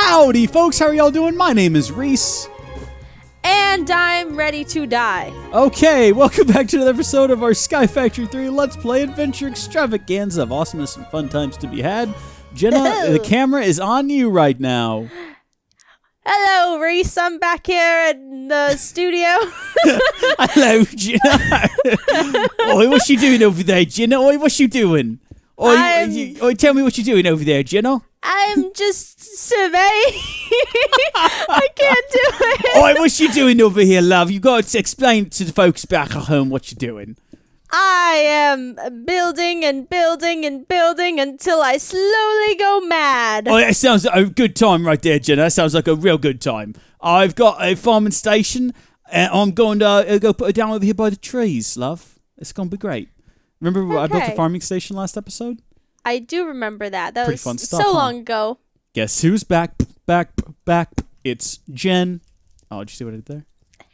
Howdy, folks. How are y'all doing? My name is Rees. And I'm ready to die. Okay, welcome back to another episode of our Sky Factory 3 Let's Play Adventure Extravaganza of awesomeness and fun times to be had. Jenna, the camera is on you right now. Hello, Reese. I'm back here in the studio. Hello, Jenna. Oi, what's you doing over there, Jenna? Oi, what's you doing? Oi, tell me what you're doing over there, Jenna. I'm just surveying. I can't do it. Oi, what's you doing over here, love? You got to explain to the folks back at home what you're doing. I am building and building and building until I slowly go mad. Oh, that sounds like a good time right there, Jenna. That sounds like a real good time. I've got a farming station, and I'm going to go put it down over here by the trees, love. It's going to be great. Remember I built a farming station last episode? I do remember that. That Pretty was fun stuff, so long ago. Guess who's back? It's Jen. Oh, did you see what I did there?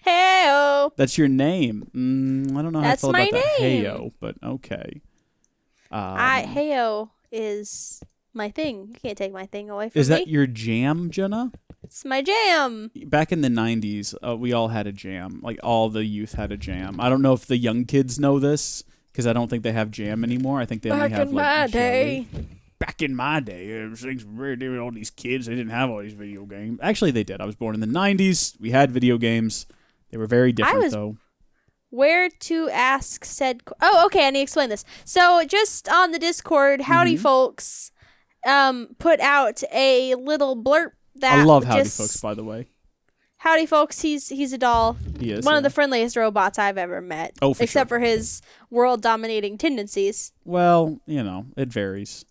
Heyo. That's your name. I don't know how That's I feel about my that. name. Heyo, but okay. Heyo is my thing. You can't take my thing away from me. Is that your jam, Jenna? It's my jam. Back in the 90s, we all had a jam. Like, all the youth had a jam. I don't know if the young kids know this, because I don't think they have jam anymore. I think they only have, like, jelly. Back in my day, things were very different. All these kids, they didn't have all these video games. Actually, they did. I was born in the 90s. We had video games. They were very different, though. Where to ask said... Oh, okay, I need to explain this. So, just on the Discord, Howdy Folks put out a little blurb that... I love Howdy Folks, by the way. Howdy Folks, he's a doll. He is. One of the friendliest robots I've ever met. Oh, for except sure. for his world-dominating tendencies. Well, you know, it varies.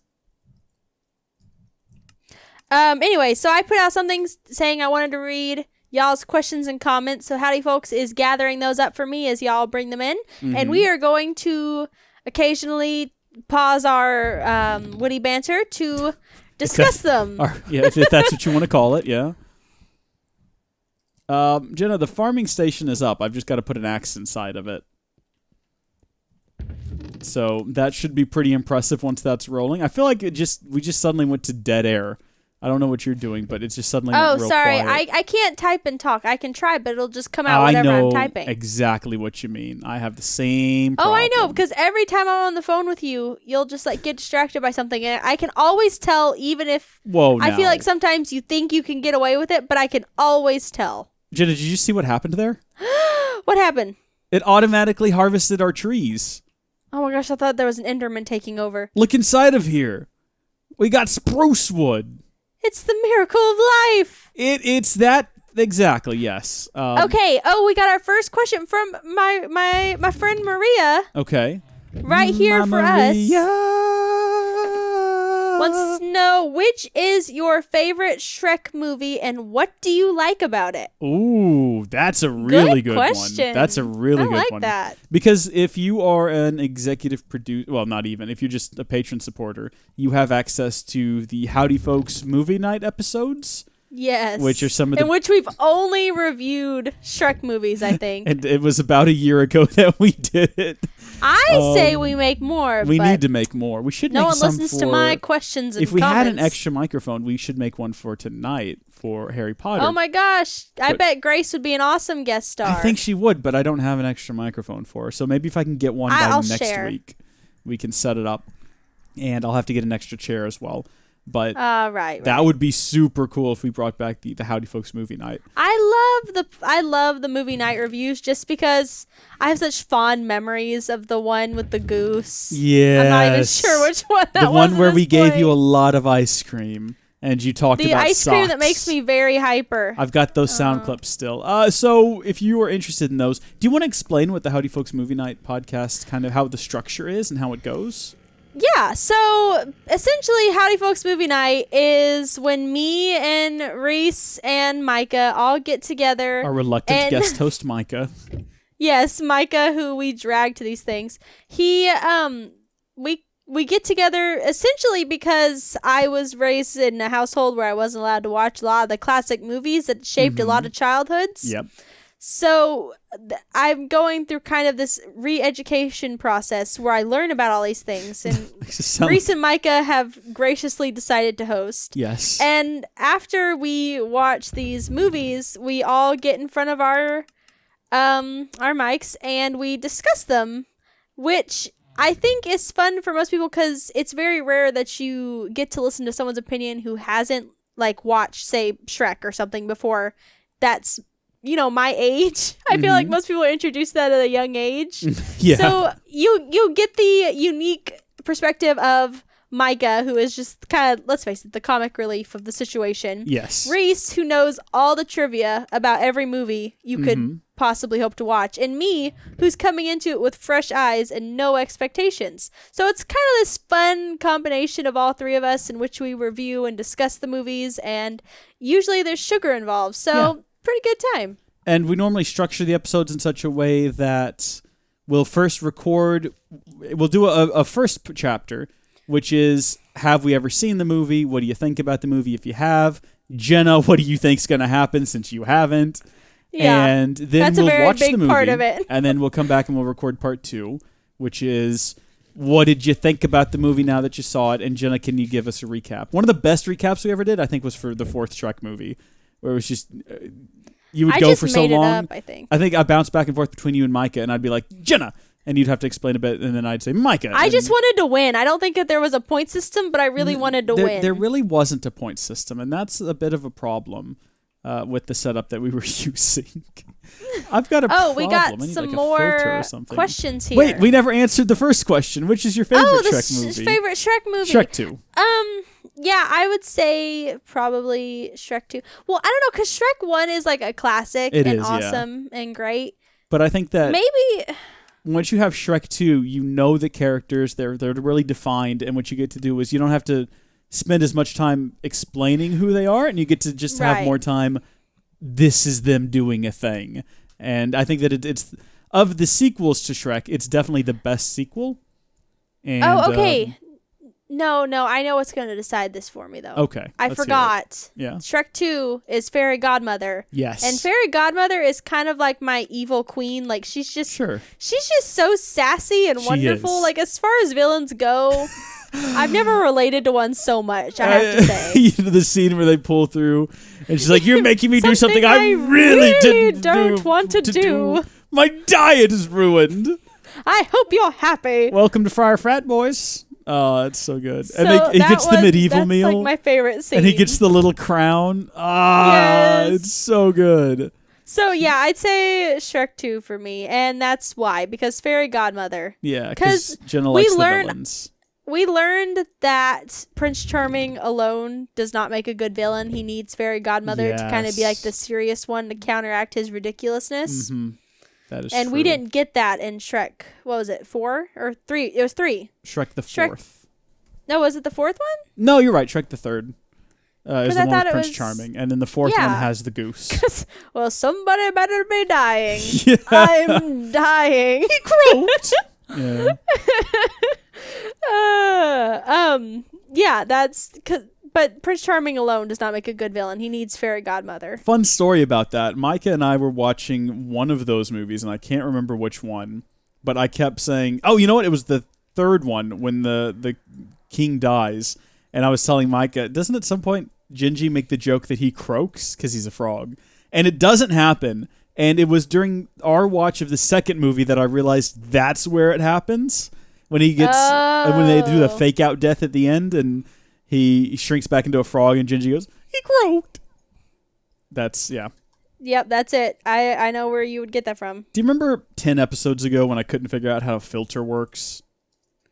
Anyway, so I put out something saying I wanted to read y'all's questions and comments. So Howdy Folks is gathering those up for me as y'all bring them in. And we are going to occasionally pause our witty banter to discuss them. If that's what you want to call it, yeah. Jenna, the farming station is up. I've just got to put an axe inside of it. So that should be pretty impressive once that's rolling. I feel like we just suddenly went to dead air. I don't know what you're doing, but it's just suddenly went real sorry. quiet. I can't type and talk. I can try, but it'll just come out whatever I'm typing. I know exactly what you mean. I have the same problem. Oh, I know, because every time I'm on the phone with you, you'll just like get distracted by something, and I can always tell, even if I feel like sometimes you think you can get away with it, but I can always tell. Jenna, did you see what happened there? What happened? It automatically harvested our trees. Oh my gosh, I thought there was an Enderman taking over. Look inside of here. We got spruce wood. It's the miracle of life. It's that exactly, yes. Okay. Oh, we got our first question from my friend Maria. Okay. Right here for Maria. us. Wants to know, which is your favorite Shrek movie and what do you like about it? Ooh, that's a really good question. one. That's a really good one. I like that. Because if you are an executive producer, well, not even, if you're just a patron supporter, you have access to the Howdy Folks movie night episodes. Yes. Which are some of the... In which we've only reviewed Shrek movies, I think. And it was about a year ago that we did it. I say we make more. We need to make more. We should make some. No one listens to my questions and comments. If we had an comments. extra microphone, we should make one for tonight for Harry Potter. Oh my gosh. I bet Grace would be an awesome guest star. I think she would, but I don't have an extra microphone for her. So maybe if I can get one by next week, we can set it up. And I'll have to get an extra chair as well. But that would be super cool if we brought back the Howdy Folks movie night. I love the movie night reviews just because I have such fond memories of the one with the goose. Yes. I'm not even sure which one that was. The one where we gave you a lot of ice cream and you talked about the ice cream socks. that makes me very hyper. I've got those sound clips still. So if you are interested in those, do you want to explain what the Howdy Folks movie night podcast, kind of how the structure is and how it goes? Yeah, so essentially Howdy Folks Movie Night is when me and Reese and Micah all get together. Our reluctant guest host, Micah. Yes, Micah, who we drag to these things. We get together essentially because I was raised in a household where I wasn't allowed to watch a lot of the classic movies that shaped a lot of childhoods. Yep. So I'm going through kind of this re-education process where I learn about all these things. And Rees and Micah have graciously decided to host. Yes. And after we watch these movies, we all get in front of our mics and we discuss them, which I think is fun for most people because it's very rare that you get to listen to someone's opinion who hasn't like watched, say, Shrek or something before. That's, you know, my age. I feel like most people are introduced that at a young age. Yeah. So you get the unique perspective of Micah, who is just kind of, let's face it, the comic relief of the situation. Yes. Reese, who knows all the trivia about every movie you could possibly hope to watch. And me, who's coming into it with fresh eyes and no expectations. So it's kind of this fun combination of all three of us in which we review and discuss the movies. And usually there's sugar involved. So pretty good time. And we normally structure the episodes in such a way that we'll first record, we'll do a first chapter, which is, have we ever seen the movie? What do you think about the movie if you have? Jenna, what do you think's going to happen since you haven't? Yeah, and then that's we'll a very watch big the movie, part of it. and then we'll come back and we'll record part 2, which is, what did you think about the movie now that you saw it? And Jenna, can you give us a recap? One of the best recaps we ever did, I think, was for the 4th Shrek movie, where it was just... you would go for so long. I think I bounced back and forth between you and Micah, and I'd be like, Jenna! And you'd have to explain a bit, and then I'd say, Micah. I just wanted to win. I don't think that there was a point system, but I really wanted to win. There really wasn't a point system, and that's a bit of a problem with the setup that we were using. I've got a problem. We got I need, some like, a more filter or something. questions here. Wait, we never answered the first question. Which is your favorite Shrek movie? Favorite Shrek movie? Shrek 2. Yeah, I would say probably Shrek 2. Well, I don't know, because Shrek 1 is like a classic awesome and great. But I think that... maybe... once you have Shrek 2, you know the characters, they're really defined, and what you get to do is you don't have to spend as much time explaining who they are, and you get to just have more time, this is them doing a thing. And I think that it's, of the sequels to Shrek, it's definitely the best sequel. And, okay. No, I know what's going to decide this for me, though. Okay. I forgot. Yeah. Shrek 2 is Fairy Godmother. Yes. And Fairy Godmother is kind of like my evil queen. Like, she's just so sassy and wonderful. Like, as far as villains go, I've never related to one so much, I have to say. The scene where they pull through, and she's like, you're making me do something I really don't want to do. My diet is ruined. I hope you're happy. Welcome to Friar Frat Boys. Oh, it's so good. So and he gets the medieval meal. That's like my favorite scene. And he gets the little crown. It's so good. So yeah, I'd say Shrek 2 for me, and that's why, because Fairy Godmother. Yeah, because Jenna likes the villains. We learned that Prince Charming alone does not make a good villain. He needs Fairy Godmother to kind of be like the serious one to counteract his ridiculousness. Mm-hmm. That is and true. We didn't get that in Shrek. What was it, 4 or 3? It was 3. Shrek the 4th. No, was it the 4th one? No, you're right. Shrek the 3rd is the one with Prince was... Charming. And then the 4th one has the goose. Well, somebody better be dying. Yeah. I'm dying. He croaked. Yeah. Yeah, that's... But Prince Charming alone does not make a good villain. He needs Fairy Godmother. Fun story about that. Micah and I were watching one of those movies, and I can't remember which one, but I kept saying, oh, you know what? It was the 3rd one when the king dies, and I was telling Micah, doesn't at some point Gingy make the joke that he croaks because he's a frog? And it doesn't happen. And it was during our watch of the 2nd movie that I realized that's where it happens. When he gets, when they do the fake out death at the end, and he shrinks back into a frog, and Gingy goes, he croaked. That's, yeah. Yep, that's it. I know where you would get that from. Do you remember 10 episodes ago when I couldn't figure out how a filter works?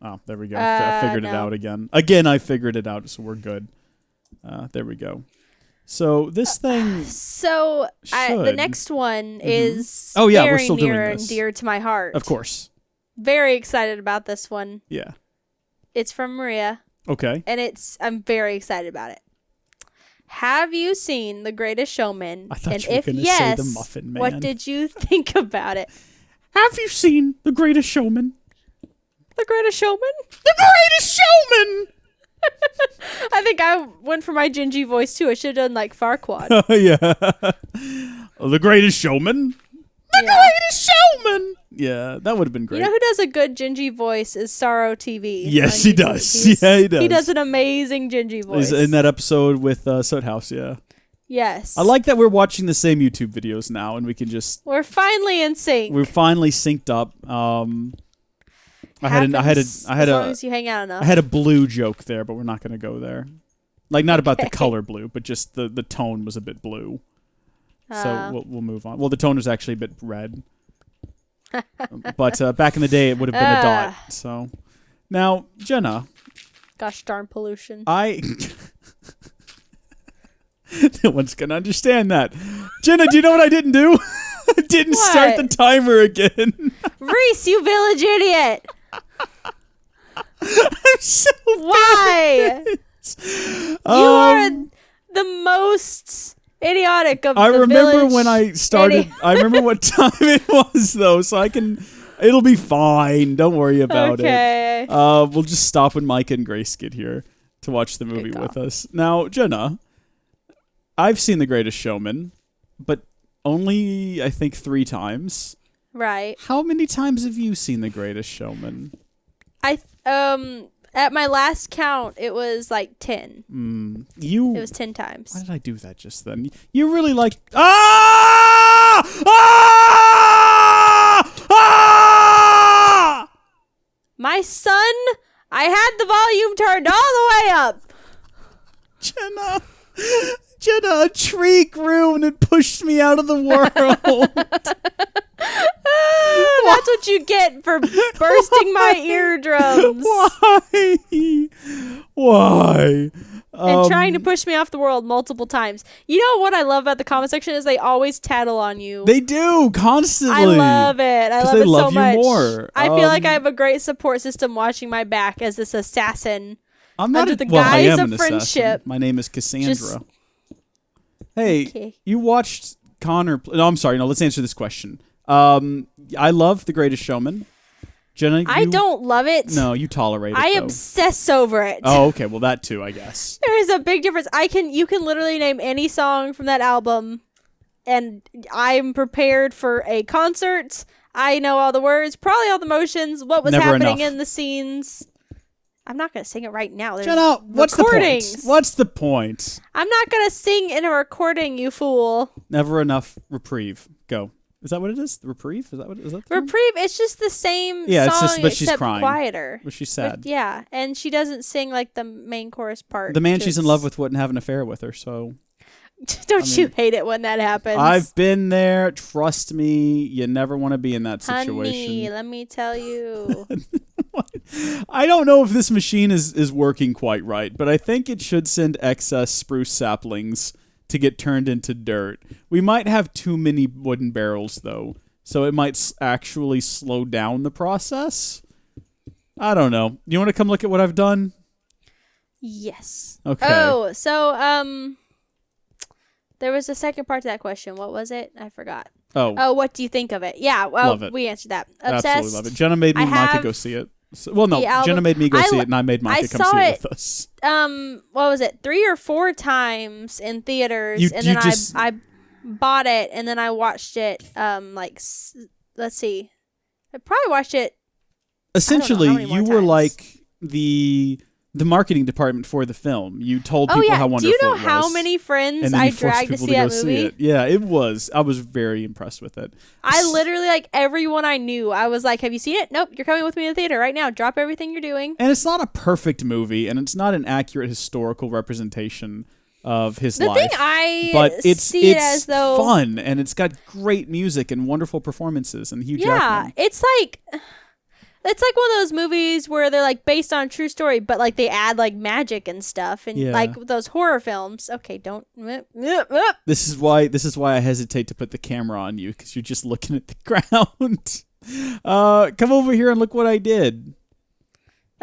Oh, there we go. I figured it out again. Again, I figured it out, so we're good. There we go. So this thing... the next one is we're still near doing this. And dear to my heart. Of course. Very excited about this one. Yeah. It's from Maria. Okay. And I'm very excited about it. Have you seen The Greatest Showman? I thought you were going to say The Muffin Man. What did you think about it? Have you seen The Greatest Showman? The Greatest Showman? The Greatest Showman! I think I went for my Gingy voice too. I should have done like Farquaad. Yeah. The Greatest Showman? greatest showman. Yeah, that would have been great. You know who does a good Gingy voice is Sorrow TV. Yes, he does. Yeah, he does. He does an amazing Gingy voice. He's in that episode with Soot House, yeah. Yes. I like that we're watching the same YouTube videos now, and we can just... We're finally in sync. We're finally synced up. As long as you hang out enough. I had a blue joke there, but we're not going to go there. Like, not about the color blue, but just the tone was a bit blue. So we'll move on. Well, the tone was actually a bit red. But back in the day, it would have been a dot. So now, Jenna. Gosh darn pollution. No one's going to understand that. Jenna, do you know what I didn't do? I didn't start the timer again. Reese, you village idiot. I'm so Why? You are the most idiotic of the village. I remember when I started. I remember what time it was, though, so I can... It'll be fine. Don't worry about it. We'll just stop when Micah and Grace get here to watch the movie with us. Now, Jenna, I've seen The Greatest Showman, but only, I think, 3 times. Right. How many times have you seen The Greatest Showman? At my last count, it was like 10. It was 10 times. Why did I do that just then? You really like... Ah! Ah! Ah! My son, I had the volume turned all the way up. Jenna, a tree grew and it pushed me out of the world. That's what you get for bursting my eardrums. Why? And trying to push me off the world multiple times. You know what I love about the comment section is they always tattle on you. They do, constantly. I love it. I love it so much. More. I feel like I have a great support system watching my back as this assassin. I'm not under the guise of friendship. Assassin. My name is Cassandra. Hey, you watched Connor... No, I'm sorry. No, let's answer this question. I love The Greatest Showman. Jenna, I don't love it. No, you tolerate it. I obsess over it. Oh, okay. Well, that too, I guess. There is a big difference. You can literally name any song from that album, and I'm prepared for a concert. I know all the words, probably all the motions, what was happening in the scenes. I'm not going to sing it right now. There's Jenna, what's recordings. The point? What's the point? I'm not going to sing in a recording, you fool. Never enough reprieve. Go. Is that what it is? The reprieve? Is that what is that? Reprieve. It's just the same song, but she's except crying. Quieter. But she's sad. Yeah, and she doesn't sing like the main chorus part. The man she's in love with wouldn't have an affair with her, so... Don't you hate it when that happens? I've been there. Trust me. You never want to be in that situation. Honey, let me tell you. I don't know if this machine is working quite right, but I think it should send excess spruce saplings to get turned into dirt. We might have too many wooden barrels, though, so it might actually slow down the process. I don't know. You want to come look at what I've done? Yes. Okay. Oh, so, there was a second part to that question. What was it? I forgot. Oh, what do you think of it? Yeah, well, love it. We answered that. Obsessed. Absolutely love it. Jenna made me and Micah go see it. So, well, no, Jenna made me go see it, and I made Micah come see it with us. What was it? 3 or 4 times in theaters, and then I bought it, and then I watched it. Let's see, I probably watched it. Essentially, you were like the marketing department for the film. You told people how wonderful it was. Do you know how many friends I dragged to see that movie? Yeah, it was. I was very impressed with it. I literally, everyone I knew, I was like, have you seen it? Nope, you're coming with me to the theater right now. Drop everything you're doing. And it's not a perfect movie, and it's not an accurate historical representation of his life. The thing it's as though fun, and it's got great music and wonderful performances and Hugh Jackman. It's like one of those movies where they're based on a true story, but they add magic and stuff, and those horror films. Okay, don't. This is why I hesitate to put the camera on you, because you're just looking at the ground. Come over here and look what I did.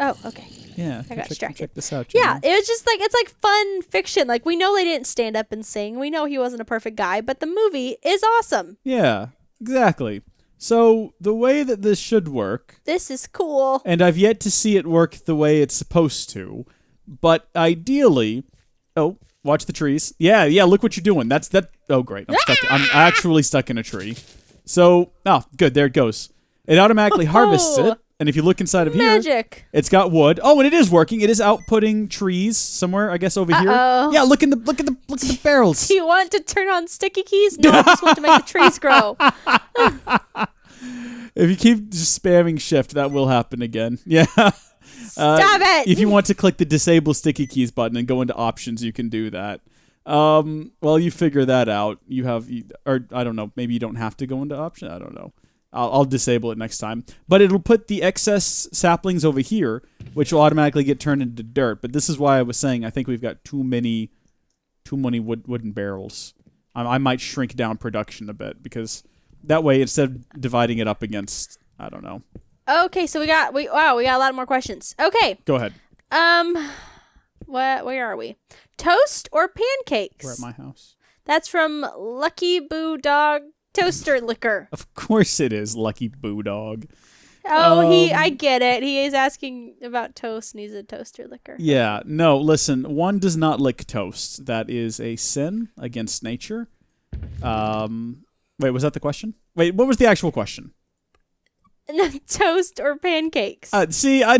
Oh, okay. Yeah, I got distracted. Check this out. Yeah, it was just it's fun fiction. We know they didn't stand up and sing. We know he wasn't a perfect guy, but the movie is awesome. Yeah, exactly. So, the way that this should work... This is cool. And I've yet to see it work the way it's supposed to. But ideally... Oh, watch the trees. Yeah, look what you're doing. Oh, great. I'm actually stuck in a tree. So, good. There it goes. It automatically harvests it. And if you look inside of Magic. here, it's got wood. Oh, and it is working. It is outputting trees somewhere, I guess, over here. Yeah, look at the barrels. Do you want to turn on sticky keys? No, I just want to make the trees grow. If you keep just spamming shift, that will happen again. Yeah. Stop it. If you want to click the disable sticky keys button and go into options, you can do that. Well, you figure that out. Or I don't know. Maybe you don't have to go into option. I don't know. I'll disable it next time. But it'll put the excess saplings over here, which will automatically get turned into dirt. But this is why I was saying I think we've got too many wooden barrels. I might shrink down production a bit because that way, instead of dividing it up against, I don't know. Okay, so we got a lot more questions. Okay. Go ahead. Where are we? Toast or pancakes? We're at my house. That's from Lucky Boo Dog Toaster Liquor. Of course it is, Lucky Boo Dog. Oh, I get it. He is asking about toast and he's a toaster liquor. Yeah. No, listen, one does not lick toast. That is a sin against nature. Wait, was that the question? Wait, what was the actual question? Toast or pancakes? See, I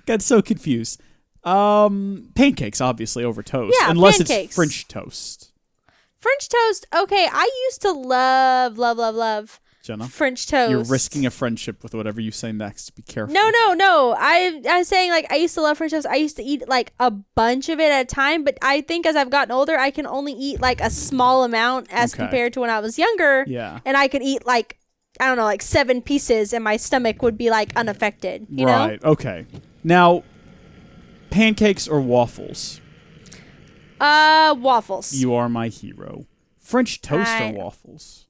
got so confused. Pancakes, obviously, over toast. Yeah, unless pancakes. It's French toast. French toast, okay, I used to love Jenna, French toast. You're risking a friendship with whatever you say next. Be careful. No. I was saying, like, I used to love French toast. I used to eat, like, a bunch of it at a time, but I think as I've gotten older, I can only eat, like, a small amount as compared to when I was younger. Yeah. And I could eat, like, I don't know, like 7 pieces and my stomach would be, like, unaffected, you know? Right, okay. Now, pancakes or waffles? Waffles. You are my hero. French toast or waffles?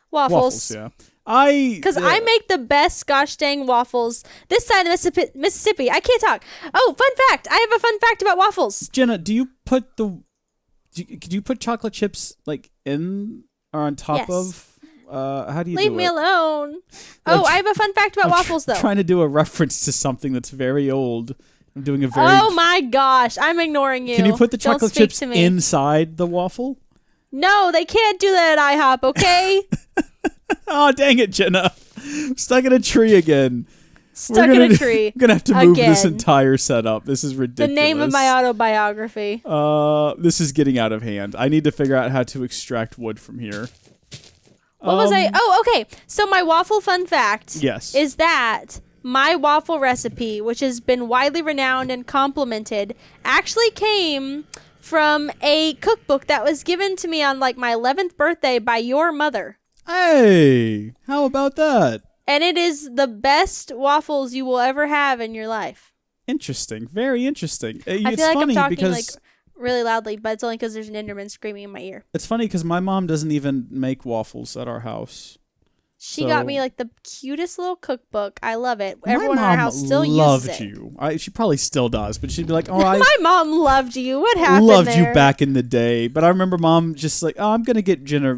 Waffles. Yeah. Because I make the best gosh dang waffles this side of Mississippi. I can't talk. Oh, fun fact. I have a fun fact about waffles. Jenna, do you put do you put chocolate chips like in or on top of? How do you Leave do me it? alone. Oh, I have a fun fact about waffles though. I'm trying to do a reference to something that's very old. I'm doing a very. Oh my gosh, I'm ignoring you. Can you put the chocolate chips inside the waffle? No, they can't do that at IHOP, okay? Oh, dang it, Jenna. I'm stuck in a tree again. Stuck in a tree. I'm going to have to move this entire setup. This is ridiculous. The name of my autobiography. This is getting out of hand. I need to figure out how to extract wood from here. What was I? Oh, okay. So my waffle fun fact is that my waffle recipe, which has been widely renowned and complimented, actually came from a cookbook that was given to me on like my 11th birthday by your mother. Hey, how about that? And it is the best waffles you will ever have in your life. Interesting. Very interesting. I feel like I'm talking like really loudly, but it's only because there's an Enderman screaming in my ear. It's funny because my mom doesn't even make waffles at our house. She got me like the cutest little cookbook. I love it. Everyone in our house still uses it. You. She probably still does, but she'd be like, "Oh, my mom loved you. What happened? Loved you back in the day." But I remember mom just like, "Oh, I'm gonna get Jenna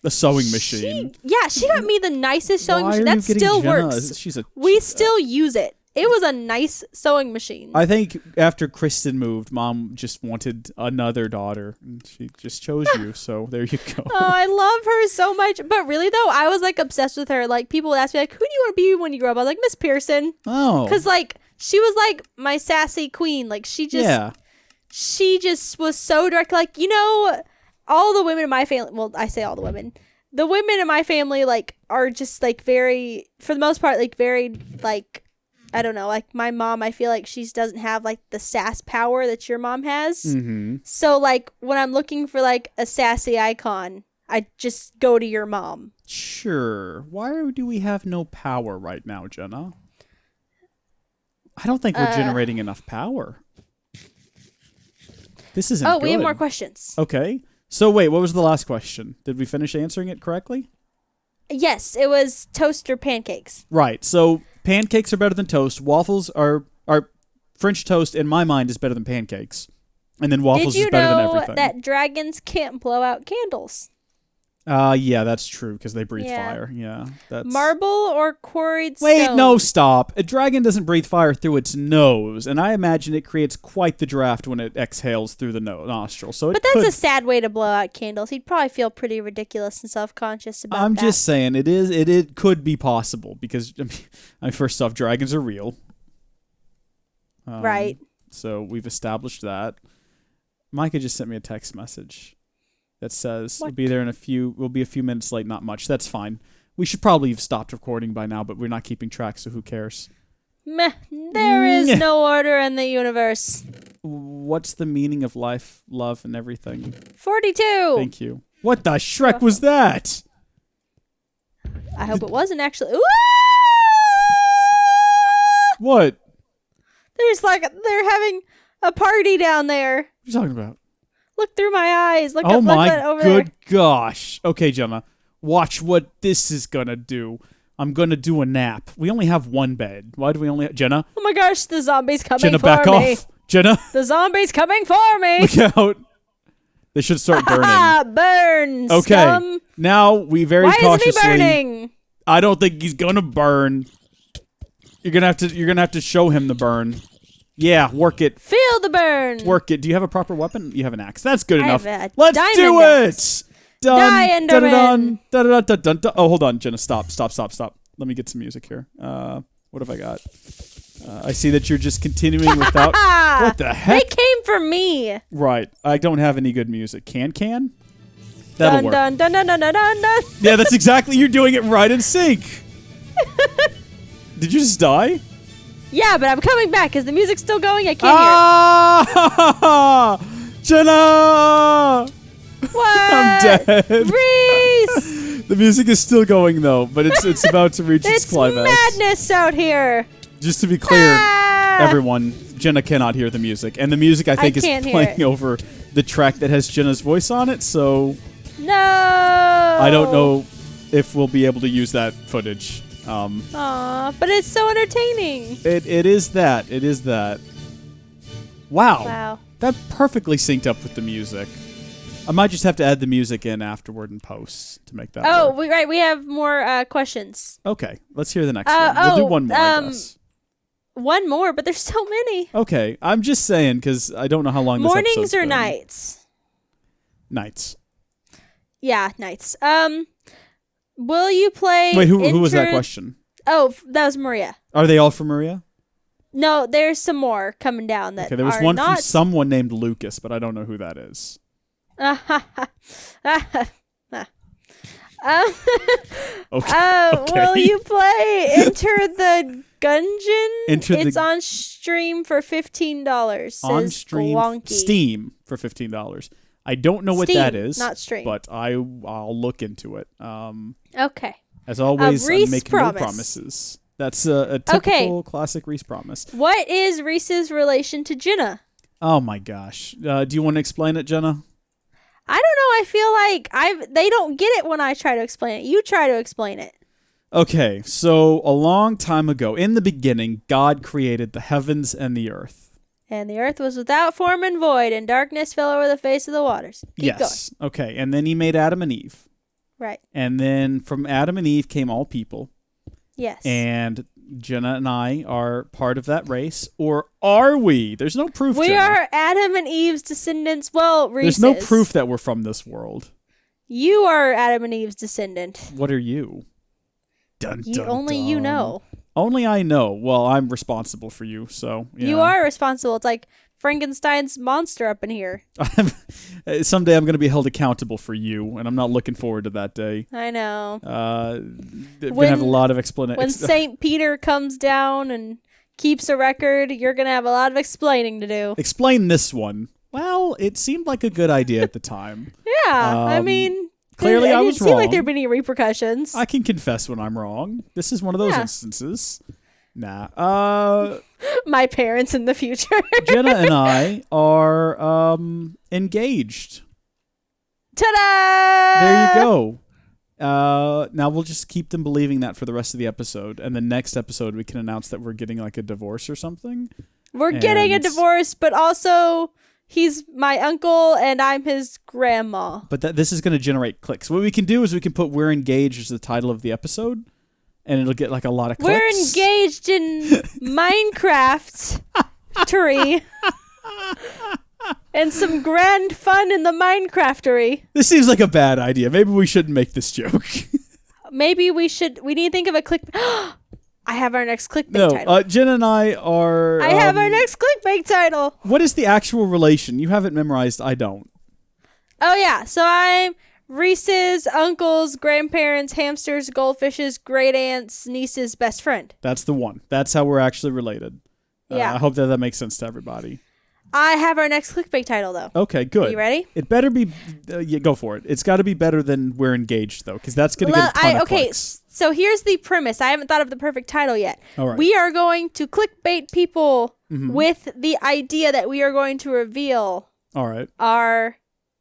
a sewing machine." She got me the nicest sewing machine. That still works. We still use it. It was a nice sewing machine. I think after Kristen moved, Mom just wanted another daughter, and she just chose you. So there you go. Oh, I love her so much. But really, though, I was like obsessed with her. Like people would ask me, like, "Who do you want to be when you grow up?" I was like, "Miss Pearson." Oh, because like she was like my sassy queen. Like she just was so direct. Like all the women in my family. Well, I say all the women. The women in my family like are just like very, for the most part, like very like. I don't know, like my mom, I feel like she doesn't have like the sass power that your mom has. Mm-hmm. So like when I'm looking for like a sassy icon, I just go to your mom. Sure. Why do we have no power right now, Jenna? I don't think we're generating enough power. This isn't good. We have more questions. Okay. So wait, what was the last question? Did we finish answering it correctly? Yes, it was toast or pancakes. Right. So pancakes are better than toast. Waffles are French toast in my mind is better than pancakes. And then waffles is better than everything. Did you know that dragons can't blow out candles? Yeah, that's true because they breathe fire. Yeah, that's marble or quarried stone. Wait, no, stop. A dragon doesn't breathe fire through its nose, and I imagine it creates quite the draft when it exhales through the nostril. So, but that's a sad way to blow out candles. He'd probably feel pretty ridiculous and self-conscious about that. I'm just saying it could be possible because I mean, first off, dragons are real. Right. So we've established that. Micah just sent me a text message that says we'll be there in we'll be a few minutes late, not much. That's fine. We should probably have stopped recording by now, but we're not keeping track, so who cares? Meh, there is no order in the universe. What's the meaning of life, love, and everything? 42. Thank you. What the Shrek was that? I hope it wasn't actually. Ooh! What? They're having a party down there. What are you talking about? Look through my eyes. Look oh up, my look over good there. gosh. Okay, Jenna. Watch what this is gonna do. I'm gonna do a nap. We only have one bed. Why do we only have Jenna? Oh my gosh, the zombie's coming Jenna, for back me. off. Jenna. The zombie's coming for me. Look out. They should start burning. Burn. Okay. Scum. Now we very cautiously. Isn't he burning? I don't think he's gonna burn. You're gonna have to show him the burn. Yeah, work it. Feel the burn. Work it. Do you have a proper weapon? You have an axe. That's good enough. Let's do it. Dun, dun, dun, dun, dun, dun, dun, dun. Oh, hold on, Jenna. Stop. Let me get some music here. What have I got? I see that you're just continuing without. What the heck? They came for me. Right. I don't have any good music. Can? That'll work. Dun, dun, dun, dun, dun, dun, dun. Yeah, that's exactly. You're doing it right in sync. Did you just die? Yeah, but I'm coming back because the music's still going. I can't hear it. Jenna! What? I'm dead. Reese! The music is still going though, but it's about to reach its climax. It's madness out here. Just to be clear, everyone, Jenna cannot hear the music, and the music I think is playing over the track that has Jenna's voice on it. So no, I don't know if we'll be able to use that footage. Aw, but it's so entertaining. It is that. It is that. Wow. That perfectly synced up with the music. I might just have to add the music in afterward and post to make that work. We have more questions. Okay, let's hear the next one. We'll do one more, I guess. One more, but there's so many. Okay, I'm just saying because I don't know how long this episode's Mornings or been. nights? Nights. Yeah, nights. Will you play... Wait, who was that question? Oh, that was Maria. Are they all from Maria? No, there's some more coming down that okay, there was one from someone named Lucas, but I don't know who that is. Will you play Enter the Gungeon? It's on stream for $15. On stream, Steam for $15. I don't know what that is, not stream, but I'll look into it. Okay. As always, I'm making no promise. promises. That's a typical classic Reese promise. What is Reese's relation to Jenna? Oh my gosh! Do you want to explain it, Jenna? I don't know. I feel like they don't get it when I try to explain it. You try to explain it. Okay, so a long time ago, in the beginning, God created the heavens and the earth. And the earth was without form and void, and darkness fell over the face of the waters. Keep going. Okay, and then he made Adam and Eve. Right. And then from Adam and Eve came all people. Yes. And Jenna and I are part of that race, or are we? There's no proof. We Jenna. are Adam and Eve's descendants. Well, Reese's. There's no proof that we're from this world. You are Adam and Eve's descendant. What are you? Dun, dun, only dun. You know. Only I know. Well, I'm responsible for you, so yeah. You are responsible. It's like Frankenstein's monster up in here. Someday I'm going to be held accountable for you, and I'm not looking forward to that day. I know. We're going to have a lot of explanation. When St. Peter comes down and keeps a record, you're going to have a lot of explaining to do. Explain this one. Well, it seemed like a good idea at the time. Yeah, I mean... Clearly, I was wrong. It didn't seem like there'd be any repercussions. I can confess when I'm wrong. This is one of those instances. Nah. My parents in the future. Jenna and I are engaged. Ta-da! There you go. Now we'll just keep them believing that for the rest of the episode, and the next episode we can announce that we're getting like a divorce or something. We're getting a divorce, but also He's my uncle, and I'm his grandma. But this is going to generate clicks. What we can do is we can put "We're Engaged" as the title of the episode, and it'll get like a lot of clicks. We're engaged in Minecraft, and some grand fun in the Minecraftery. This seems like a bad idea. Maybe we shouldn't make this joke. Maybe we should. We need to think of a click. I have our next clickbait title. Jen and I are... I have our next clickbait title. What is the actual relation? You have it memorized. I don't. Oh, yeah. So I'm Reese's uncle's grandparents, hamsters, goldfishes, great aunts, niece's best friend. That's the one. That's how we're actually related. Yeah. I hope that makes sense to everybody. I have our next clickbait title, though. Okay, good. Are you ready? It better be... yeah, go for it. It's got to be better than We're Engaged, though, because that's going to get a ton of clicks. So here's the premise. I haven't thought of the perfect title yet. All right. We are going to clickbait people with the idea that we are going to reveal All right.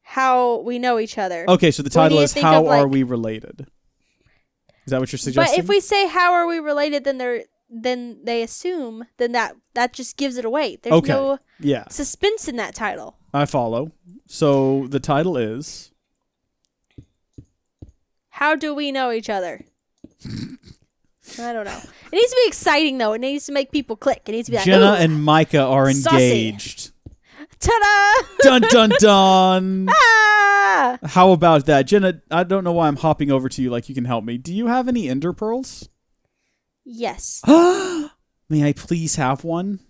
how we know each other. Okay, so the title is How Are We Related? Is that what you're suggesting? But if we say how are we related, then they assume that just gives it away. There's no suspense in that title. I follow. So the title is How Do We Know Each Other? I don't know. It needs to be exciting though. It needs to make people click. It needs to be like Jenna and Micah are engaged. Ta-da! Dun dun dun. Ah! How about that? Jenna, I don't know why I'm hopping over to you like you can help me. Do you have any ender pearls? Yes. May I please have one?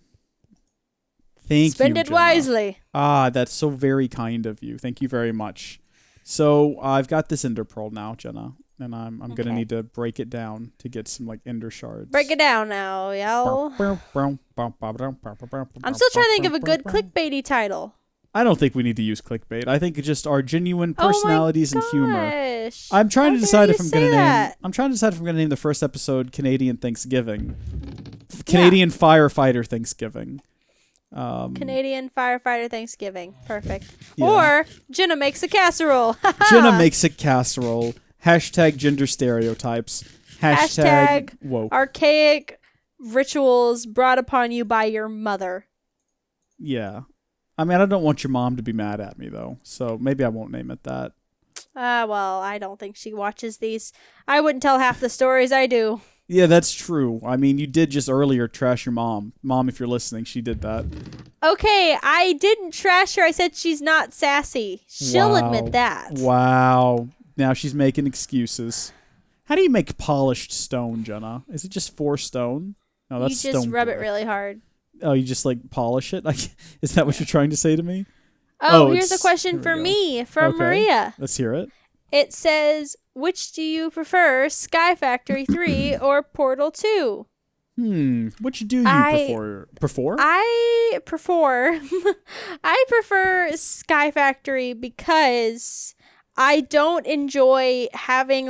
Thank you. Spend it Jenna. wisely. Ah, that's so very kind of you. Thank you very much. So I've got this ender pearl now, Jenna, and I'm gonna need to break it down to get some like ender shards. Break it down now, y'all. I'm still trying to think of a good clickbaity title. I don't think we need to use clickbait. I think just our genuine personalities and humor. I'm trying to decide if I'm gonna name the first episode Canadian Thanksgiving. Canadian Firefighter Thanksgiving. Canadian Firefighter Thanksgiving. Perfect. Yeah. Or Jenna makes a casserole. Jenna makes a casserole. Hashtag gender stereotypes. Hashtag woke. Archaic rituals brought upon you by your mother. Yeah. I mean, I don't want your mom to be mad at me, though. So maybe I won't name it that. Well, I don't think she watches these. I wouldn't tell half the stories I do. Yeah, that's true. I mean, you did just earlier trash your mom. Mom, if you're listening, she did that. Okay, I didn't trash her. I said she's not sassy. She'll admit that. Wow. Now she's making excuses. How do you make polished stone, Jenna? Is it just 4 stone? No, that's stone. You just rub it really hard. Oh, you just like polish it? Is that what you're trying to say to me? Oh, here's a question for me from Maria. Let's hear it. It says, which do you prefer, Sky Factory 3 or Portal 2? Which do you prefer? I prefer Sky Factory because I don't enjoy having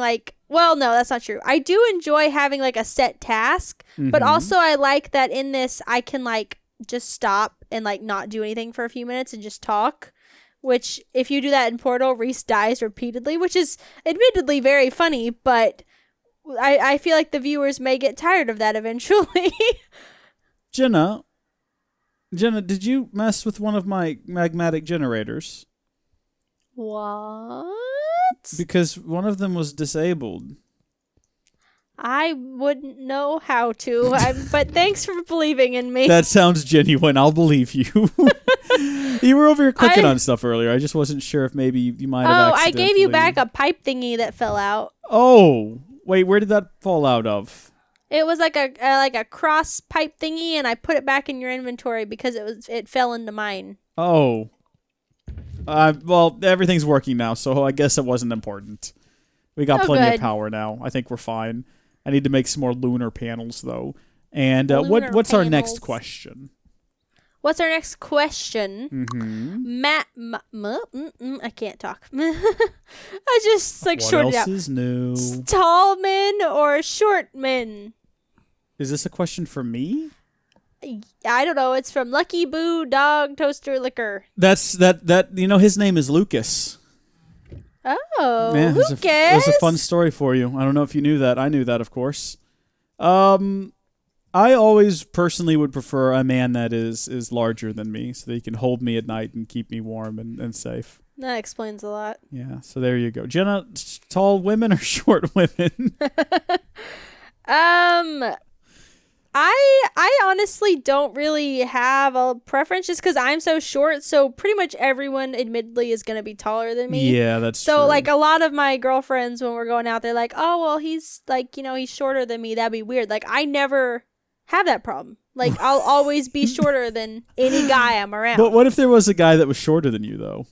well, no, that's not true. I do enjoy having a set task, but also I like that in this I can just stop and not do anything for a few minutes and just talk. Which, if you do that in Portal, Reese dies repeatedly, which is admittedly very funny, but I feel like the viewers may get tired of that eventually. Jenna, did you mess with one of my magmatic generators? What? Because one of them was disabled. I wouldn't know how to, but thanks for believing in me. That sounds genuine. I'll believe you. You were over here clicking on stuff earlier. I just wasn't sure if maybe you might have accidentally... I gave you back a pipe thingy that fell out. Oh, wait, where did that fall out of? It was like a cross pipe thingy, and I put it back in your inventory because it fell into mine. Oh. Well, everything's working now, so I guess it wasn't important. We got plenty of power now. I think we're fine. I need to make some more lunar panels, though. And what's our next question? What's our next question? I can't talk. I just shorted out. What else is new? Tall men or short men? Is this a question for me? I don't know. It's from Lucky Boo Dog Toaster Liquor. That's his name is Lucas. Oh, yeah, Lucas. It was a fun story for you. I don't know if you knew that. I knew that, of course. I always personally would prefer a man that is larger than me, so that he can hold me at night and keep me warm and safe. That explains a lot. Yeah, so there you go. Jenna, tall women or short women? I honestly don't really have a preference just because I'm so short. So pretty much everyone, admittedly, is going to be taller than me. Yeah, that's true. So like a lot of my girlfriends, when we're going out, they're like, "Oh, well, he's like, he's shorter than me. That'd be weird." Like I never have that problem. Like I'll always be shorter than any guy I'm around. But what if there was a guy that was shorter than you, though?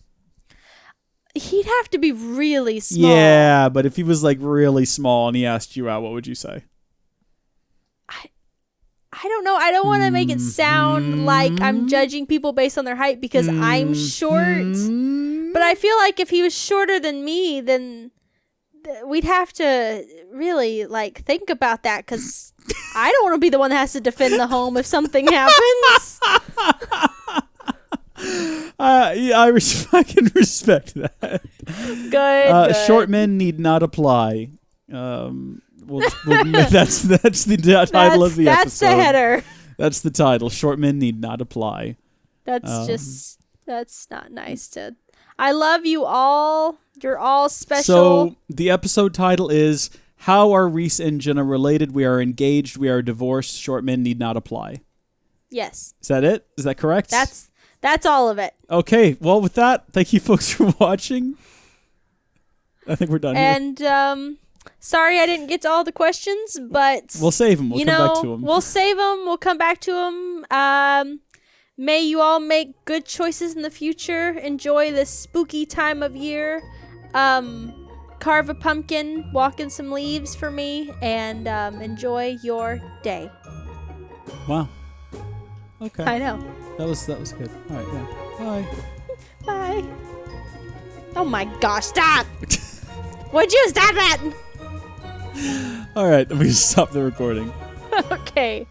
He'd have to be really small. Yeah, but if he was like really small and he asked you out, what would you say? I don't know. I don't want to make it sound like I'm judging people based on their height because I'm short. But I feel like if he was shorter than me, then we'd have to really like think about that because I don't want to be the one that has to defend the home if something happens. Yeah, I can respect that. Good. Short men need not apply. That's the title of the episode. That's the header. That's the title. Short men need not apply. That's not nice I love you all. You're all special. So the episode title is How Are Rees and Jenna Related? We are engaged. We are divorced. Short men need not apply. Yes. Is that it? Is that correct? That's all of it. Okay. Well, with that, thank you folks for watching. I think we're done here. And sorry I didn't get to all the questions, but we'll save them. We'll come back to them. We'll save them. We'll come back to them. May you all make good choices in the future. Enjoy this spooky time of year. Carve a pumpkin, walk in some leaves for me, and enjoy your day. Wow. Okay. I know. That was good. All right, yeah. Bye. Bye. Oh my gosh, stop! Would you stop that? All right, let me stop the recording. Okay.